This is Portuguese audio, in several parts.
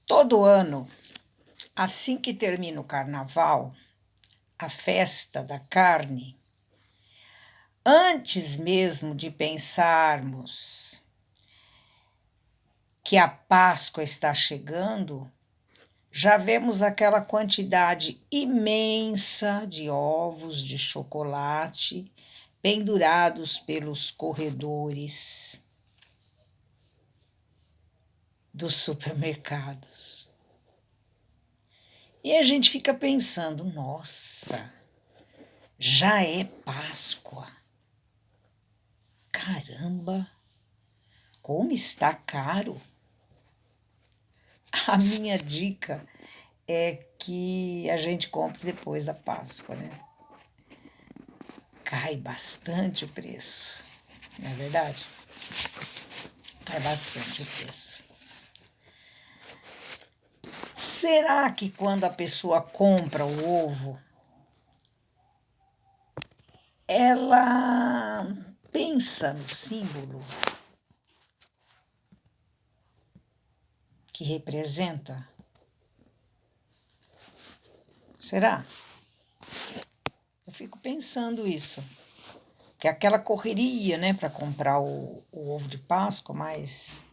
Todo ano, assim que termina o carnaval, a festa da carne, antes mesmo de pensarmos que a Páscoa está chegando, já vemos aquela quantidade imensa de ovos de chocolate pendurados pelos corredores dos supermercados. E a gente fica pensando, nossa, já é Páscoa. Caramba, como está caro. A minha dica é que a gente compre depois da Páscoa, né? Cai bastante o preço, não é verdade? Cai bastante o preço. Será que quando a pessoa compra o ovo, ela pensa no símbolo que representa? Será? Eu fico pensando isso. Que é aquela correria, né, para comprar o ovo de Páscoa, mas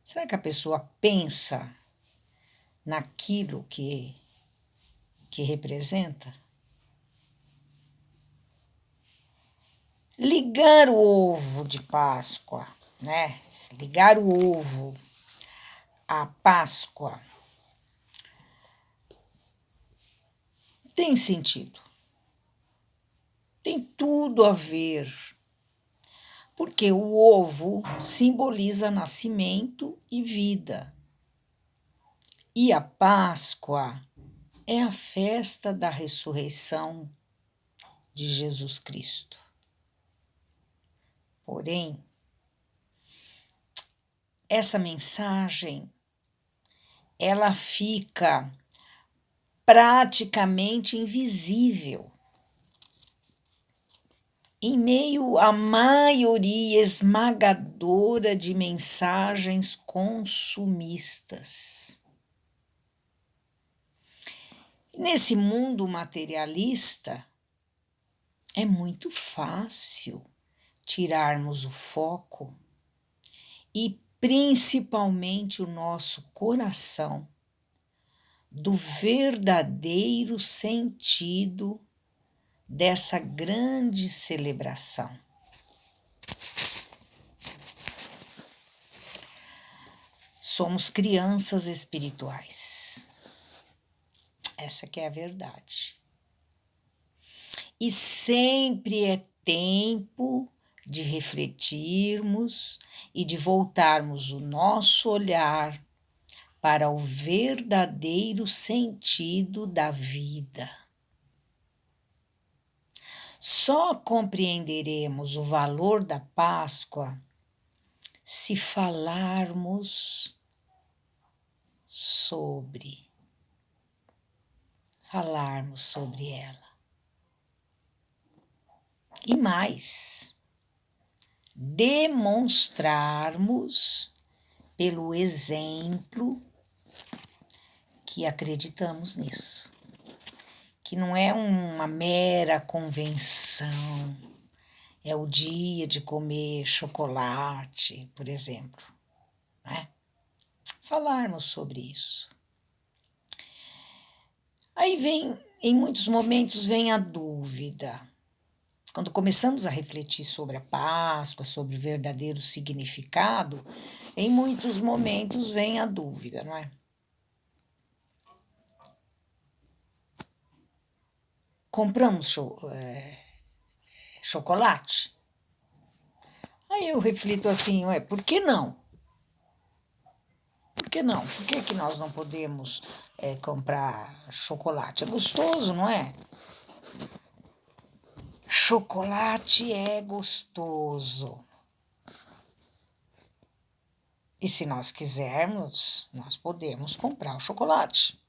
será que a pessoa pensa naquilo que representa? Ligar o ovo de Páscoa, né? Ligar o ovo à Páscoa tem sentido. Tem tudo a ver. Porque o ovo simboliza nascimento e vida. E a Páscoa é a festa da ressurreição de Jesus Cristo. Porém, essa mensagem, ela fica praticamente invisível em meio à maioria esmagadora de mensagens consumistas. Nesse mundo materialista, é muito fácil tirarmos o foco e principalmente o nosso coração do verdadeiro sentido dessa grande celebração. Somos crianças espirituais. Essa que é a verdade. E sempre é tempo de refletirmos e de voltarmos o nosso olhar para o verdadeiro sentido da vida. Só compreenderemos o valor da Páscoa se falarmos sobre ela. E mais, demonstrarmos pelo exemplo que acreditamos nisso. Que não é uma mera convenção, é o dia de comer chocolate, por exemplo, né? Falarmos sobre isso. Aí em muitos momentos vem a dúvida. Quando começamos a refletir sobre a Páscoa, sobre o verdadeiro significado, em muitos momentos vem a dúvida, não é? Compramos chocolate? Aí eu reflito assim, por que não? Por que não? Por que nós não podemos comprar chocolate? É gostoso, não é? Chocolate é gostoso. E se nós quisermos, nós podemos comprar o chocolate.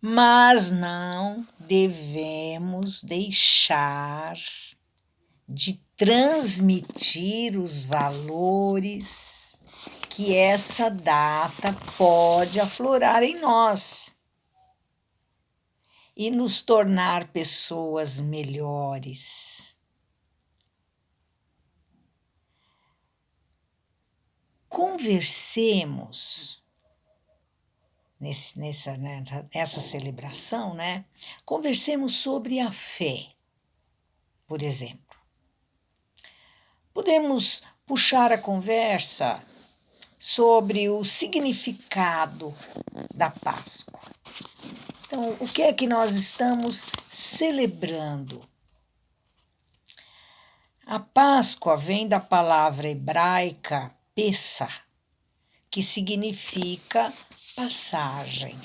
Mas não devemos deixar de transmitir os valores que essa data pode aflorar em nós e nos tornar pessoas melhores. Conversemos nessa celebração, né? Conversemos sobre a fé, por exemplo. Podemos puxar a conversa sobre o significado da Páscoa. Então, o que é que nós estamos celebrando? A Páscoa vem da palavra hebraica Pessah, que significa passagem.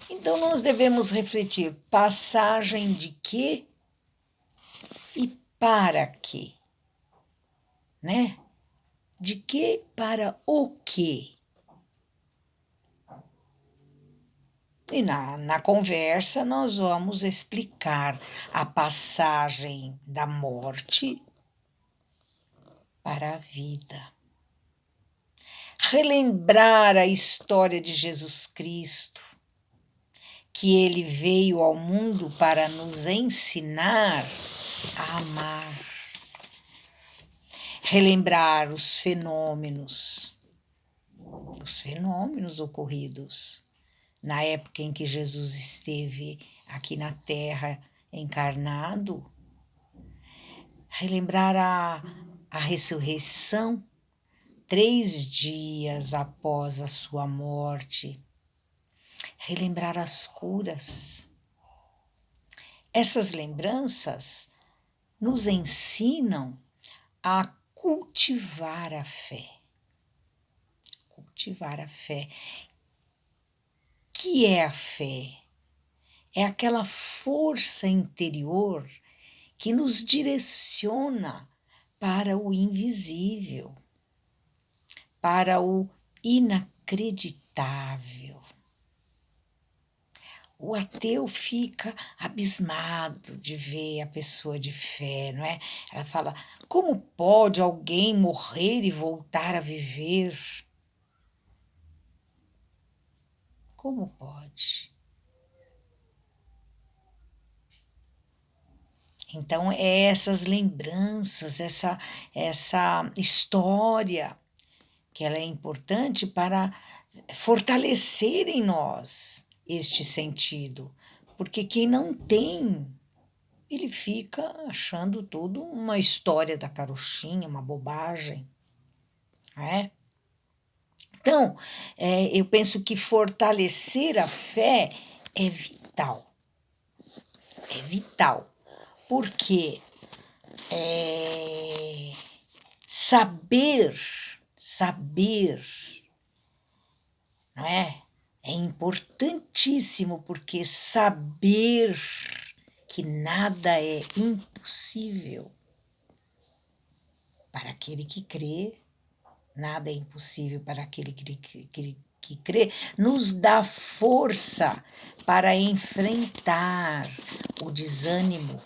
Então, nós devemos refletir: passagem de quê e para quê? Né? De que para o quê? E na conversa nós vamos explicar a passagem da morte para a vida. Relembrar a história de Jesus Cristo, que ele veio ao mundo para nos ensinar a amar. Relembrar os fenômenos ocorridos na época em que Jesus esteve aqui na Terra encarnado. Relembrar a ressurreição 3 dias após a sua morte. Relembrar as curas. Essas lembranças nos ensinam a cultivar a fé. Cultivar a fé. Que é a fé? É aquela força interior que nos direciona para o invisível, para o inacreditável. O ateu fica abismado de ver a pessoa de fé, não é? Ela fala: como pode alguém morrer e voltar a viver? Como pode? Então, é essas lembranças, essa história, que ela é importante para fortalecer em nós este sentido. Porque quem não tem, ele fica achando tudo uma história da carochinha, uma bobagem, né? Então, eu penso que fortalecer a fé é vital. É vital. Porque saber, não é? É importantíssimo, porque saber que nada é impossível para aquele que crê, nada é impossível para aquele que crê, nos dá força para enfrentar o desânimo.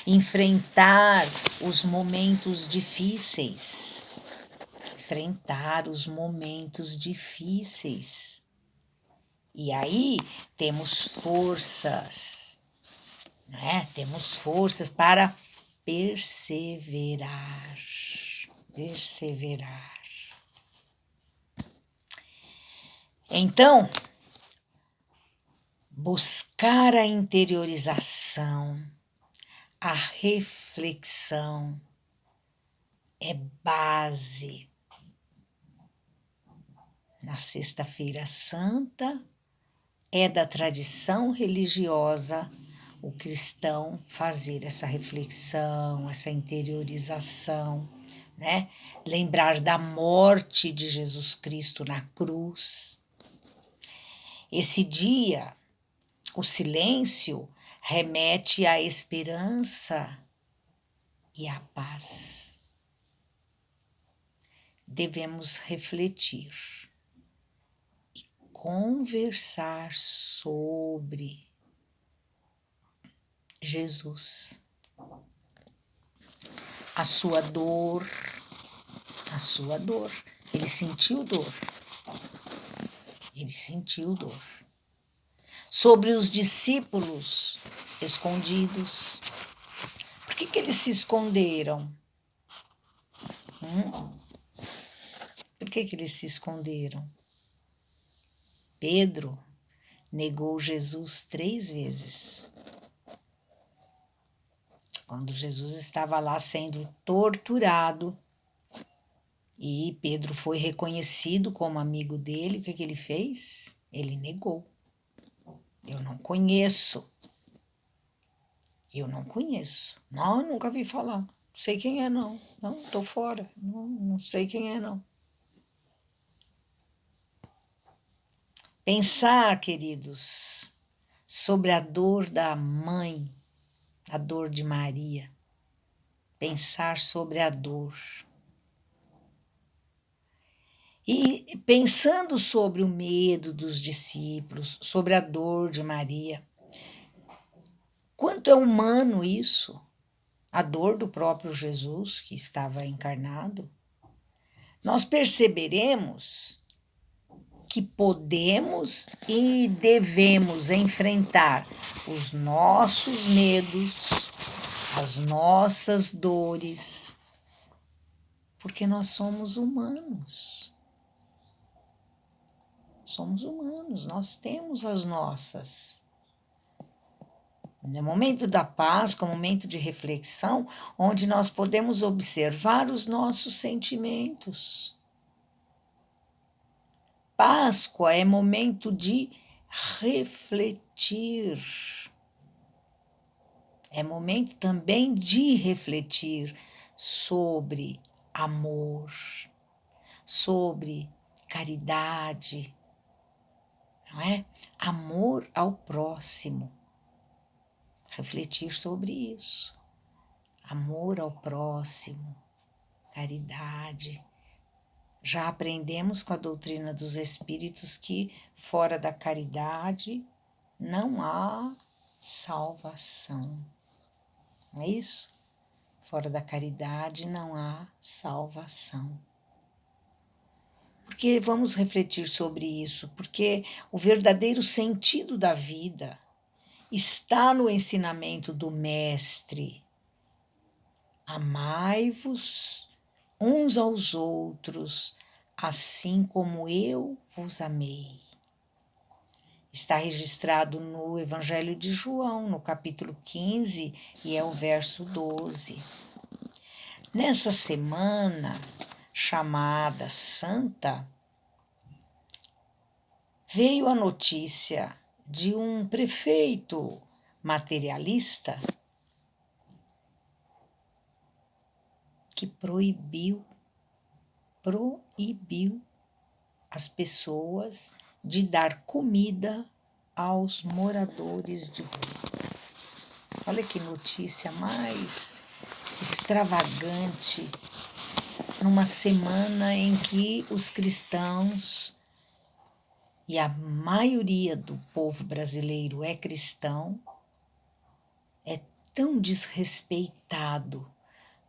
Enfrentar os momentos difíceis. E aí temos forças, né? Temos forças para perseverar. Então, buscar a interiorização, a reflexão é base. Na Sexta-feira Santa, é da tradição religiosa o cristão fazer essa reflexão, essa interiorização, né? Lembrar da morte de Jesus Cristo na cruz. Esse dia, o silêncio remete à esperança e à paz. Devemos refletir e conversar sobre Jesus. a sua dor, Ele sentiu dor. Ele sentiu dor. Sobre os discípulos escondidos. Por que eles se esconderam? Por que eles se esconderam? Pedro negou Jesus 3 vezes. Quando Jesus estava lá sendo torturado e Pedro foi reconhecido como amigo dele, o que ele fez? Ele negou. Eu não conheço. Não, nunca vi falar. Não sei quem é, não. Não, tô fora. Não sei quem é, não. Pensar, queridos, sobre a dor da mãe, a dor de Maria. Pensar sobre a dor. E pensando sobre o medo dos discípulos, sobre a dor de Maria, quanto é humano isso? A dor do próprio Jesus que estava encarnado. Nós perceberemos que podemos e devemos enfrentar os nossos medos, as nossas dores, porque nós somos humanos. Somos humanos, nós temos as nossas. No momento da Páscoa, momento de reflexão, onde nós podemos observar os nossos sentimentos. Páscoa é momento de refletir. É momento também de refletir sobre amor, sobre caridade, não é? Amor ao próximo. Refletir sobre isso. Amor ao próximo, caridade. Já aprendemos com a doutrina dos espíritos que fora da caridade não há salvação. Não é isso? Fora da caridade não há salvação. Porque vamos refletir sobre isso, porque o verdadeiro sentido da vida está no ensinamento do Mestre. Amai-vos uns aos outros, assim como eu vos amei. Está registrado no Evangelho de João, no capítulo 15, e é o verso 12. Nessa semana chamada Santa, veio a notícia de um prefeito materialista que proibiu as pessoas de dar comida aos moradores de rua. Olha que notícia mais extravagante, numa semana em que os cristãos, e a maioria do povo brasileiro é cristão, é tão desrespeitado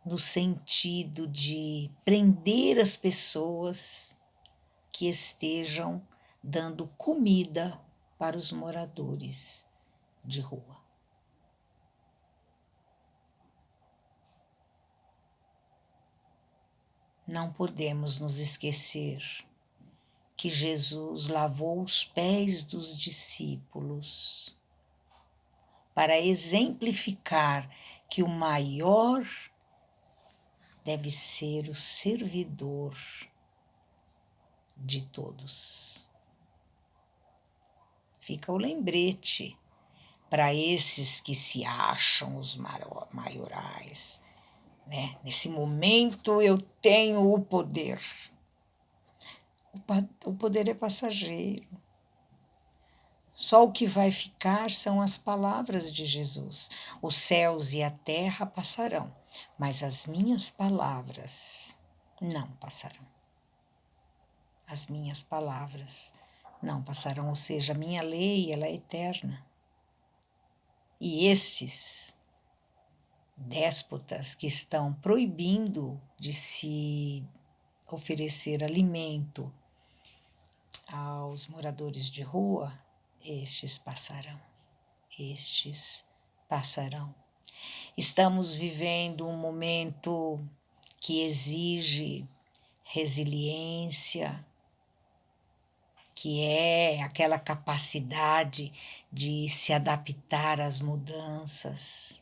no sentido de prender as pessoas que estejam dando comida para os moradores de rua. Não podemos nos esquecer que Jesus lavou os pés dos discípulos para exemplificar que o maior deve ser o servidor de todos. Fica o lembrete para esses que se acham os maiorais, né? Nesse momento eu tenho o poder. O poder é passageiro. Só o que vai ficar são as palavras de Jesus. Os céus e a terra passarão, mas as minhas palavras não passarão. As minhas palavras não passarão, ou seja, a minha lei, ela é eterna. E esses déspotas que estão proibindo de se oferecer alimento aos moradores de rua, estes passarão. Estes passarão. Estamos vivendo um momento que exige resiliência, que é aquela capacidade de se adaptar às mudanças.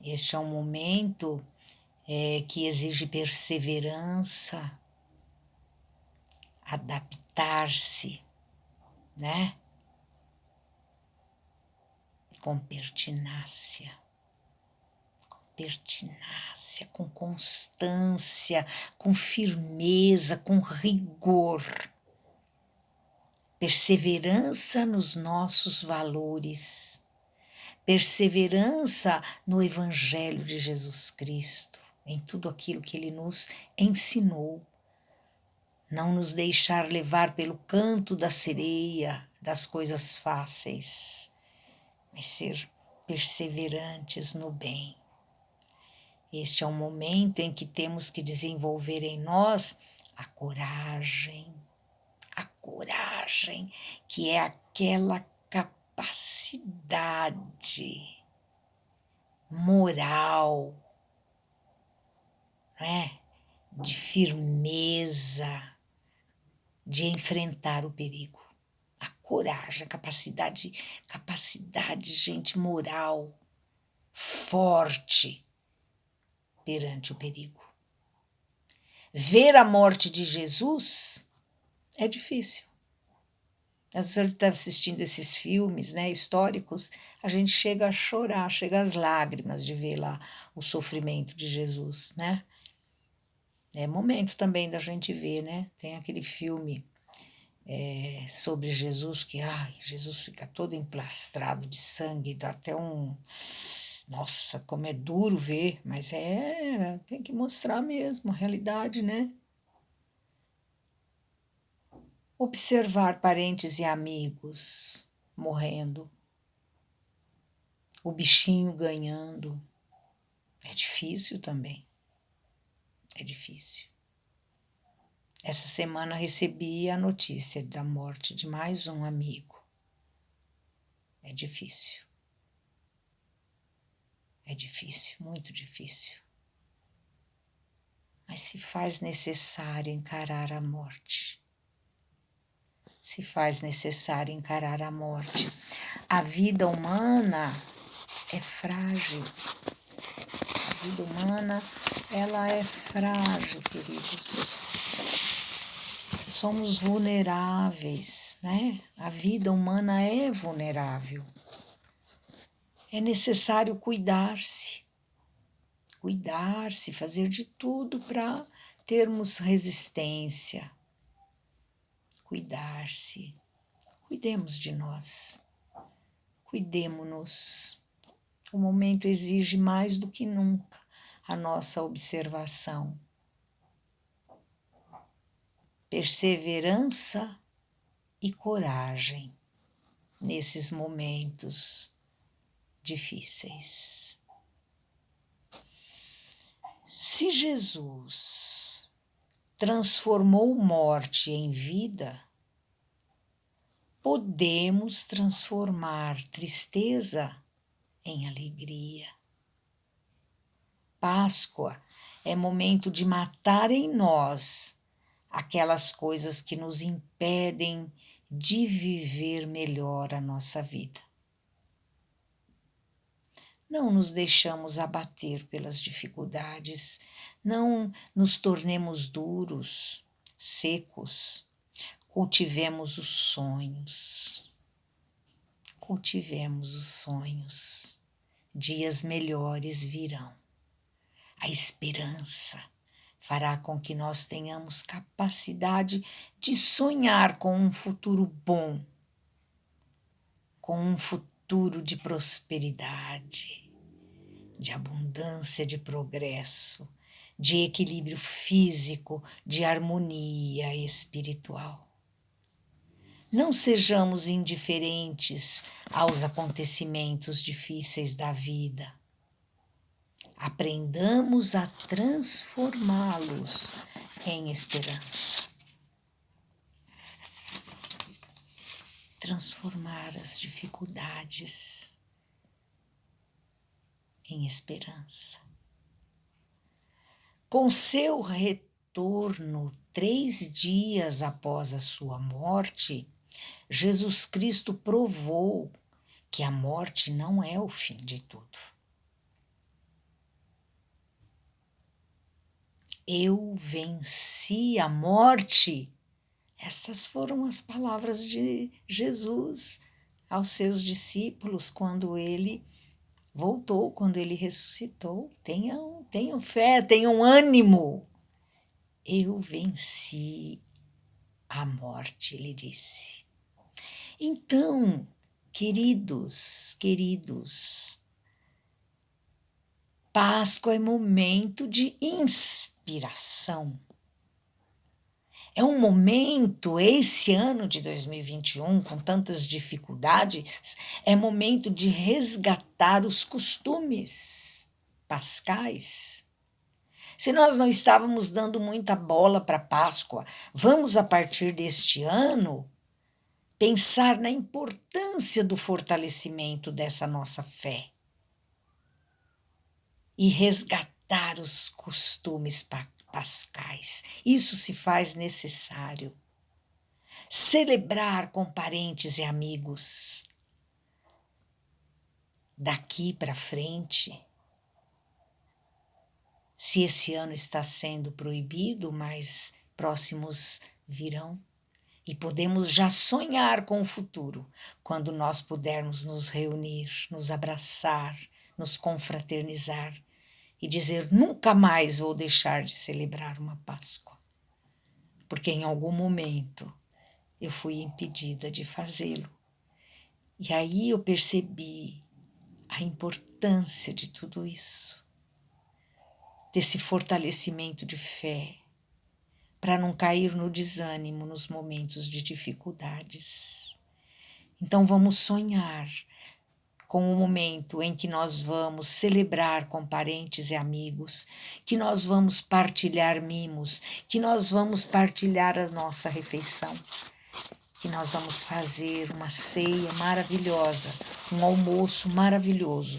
Este é um momento que exige perseverança, adaptar-se, né? Com pertinácia, com constância, com firmeza, com rigor. Perseverança nos nossos valores, perseverança no Evangelho de Jesus Cristo, em tudo aquilo que Ele nos ensinou. Não nos deixar levar pelo canto da sereia, das coisas fáceis, mas ser perseverantes no bem. Este é um momento em que temos que desenvolver em nós a coragem, que é aquela capacidade moral, né? De firmeza, de enfrentar o perigo. A coragem, a capacidade, gente, moral, forte perante o perigo. Ver a morte de Jesus é difícil. Às vezes a gente está assistindo esses filmes, né, históricos, a gente chega a chorar, chega às lágrimas de ver lá o sofrimento de Jesus, né? É momento também da gente ver, né? Tem aquele filme sobre Jesus que, Jesus fica todo emplastrado de sangue, dá até um... Nossa, como é duro ver, mas tem que mostrar mesmo a realidade, né? Observar parentes e amigos morrendo, o bichinho ganhando, é difícil também, é difícil. Essa semana recebi a notícia da morte de mais um amigo. É difícil. É difícil, muito difícil. Mas se faz necessário encarar a morte. Se faz necessário encarar a morte. A vida humana é frágil. A vida humana, ela é frágil, queridos. Somos vulneráveis, né? A vida humana é vulnerável. É necessário cuidar-se, fazer de tudo para termos resistência. Cuidar-se, cuidemos de nós, cuidemo-nos. O momento exige mais do que nunca a nossa observação. Perseverança e coragem nesses momentos difíceis. Se Jesus transformou morte em vida, podemos transformar tristeza em alegria. Páscoa é momento de matar em nós aquelas coisas que nos impedem de viver melhor a nossa vida. Não nos deixamos abater pelas dificuldades, não nos tornemos duros, secos. Cultivemos os sonhos. Cultivemos os sonhos. Dias melhores virão. A esperança fará com que nós tenhamos capacidade de sonhar com um futuro bom, com um futuro de prosperidade, de abundância, de progresso, de equilíbrio físico, de harmonia espiritual. Não sejamos indiferentes aos acontecimentos difíceis da vida. aprendamos a transformá-los em esperança. Transformar as dificuldades em esperança. Com seu retorno 3 dias após a sua morte, Jesus Cristo provou que a morte não é o fim de tudo. Eu venci a morte. Essas foram as palavras de Jesus aos seus discípulos quando ele voltou, quando ele ressuscitou. Tenham fé, tenham ânimo. Eu venci a morte, ele disse. Então, queridos, Páscoa é momento de inspiração. É um momento, esse ano de 2021, com tantas dificuldades, é momento de resgatar os costumes pascais. Se nós não estávamos dando muita bola para a Páscoa, vamos, a partir deste ano, pensar na importância do fortalecimento dessa nossa fé e resgatar os costumes pascais. Isso se faz necessário. Celebrar com parentes e amigos. Daqui para frente, se esse ano está sendo proibido, mais próximos virão. E podemos já sonhar com o futuro, quando nós pudermos nos reunir, nos abraçar, nos confraternizar e dizer: nunca mais vou deixar de celebrar uma Páscoa, porque em algum momento eu fui impedida de fazê-lo. E aí eu percebi a importância de tudo isso, desse fortalecimento de fé, para não cair no desânimo nos momentos de dificuldades. Então vamos sonhar com o momento em que nós vamos celebrar com parentes e amigos, que nós vamos partilhar mimos, que nós vamos partilhar a nossa refeição, que nós vamos fazer uma ceia maravilhosa, um almoço maravilhoso,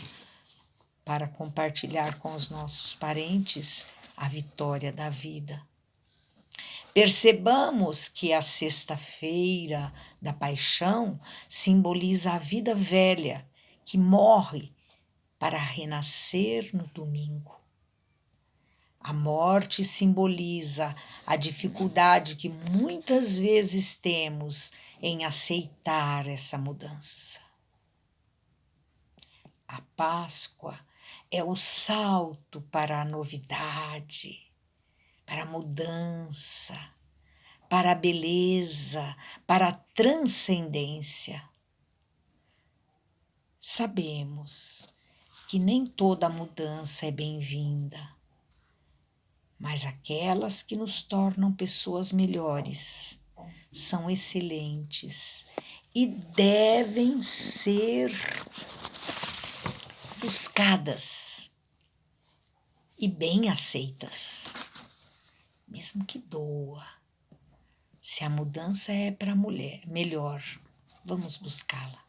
para compartilhar com os nossos parentes a vitória da vida. Percebamos que a sexta-feira da paixão simboliza a vida velha, que morre para renascer no domingo. A morte simboliza a dificuldade que muitas vezes temos em aceitar essa mudança. A Páscoa é o salto para a novidade, para a mudança, para a beleza, para a transcendência. Sabemos que nem toda mudança é bem-vinda, mas aquelas que nos tornam pessoas melhores são excelentes e devem ser buscadas e bem aceitas, mesmo que doa. Se a mudança é para a mulher, melhor, vamos buscá-la,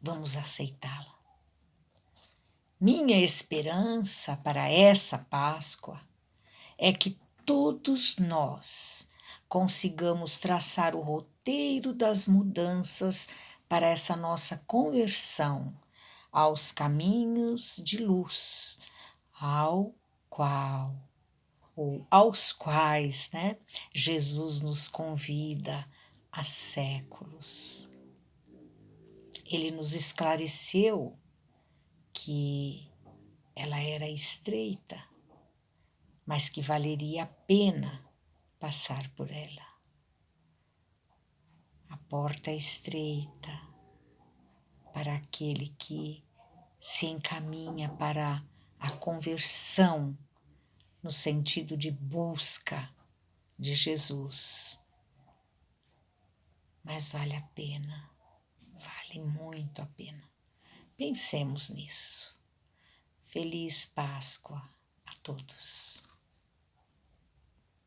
vamos aceitá-la. Minha esperança para essa Páscoa é que todos nós consigamos traçar o roteiro das mudanças para essa nossa conversão aos caminhos de luz, aos quais, Jesus nos convida há séculos. Ele nos esclareceu que ela era estreita, mas que valeria a pena passar por ela. A porta é estreita para aquele que se encaminha para a conversão, no sentido de busca de Jesus. Mas vale a pena, vale muito a pena. Pensemos nisso. Feliz Páscoa. todos.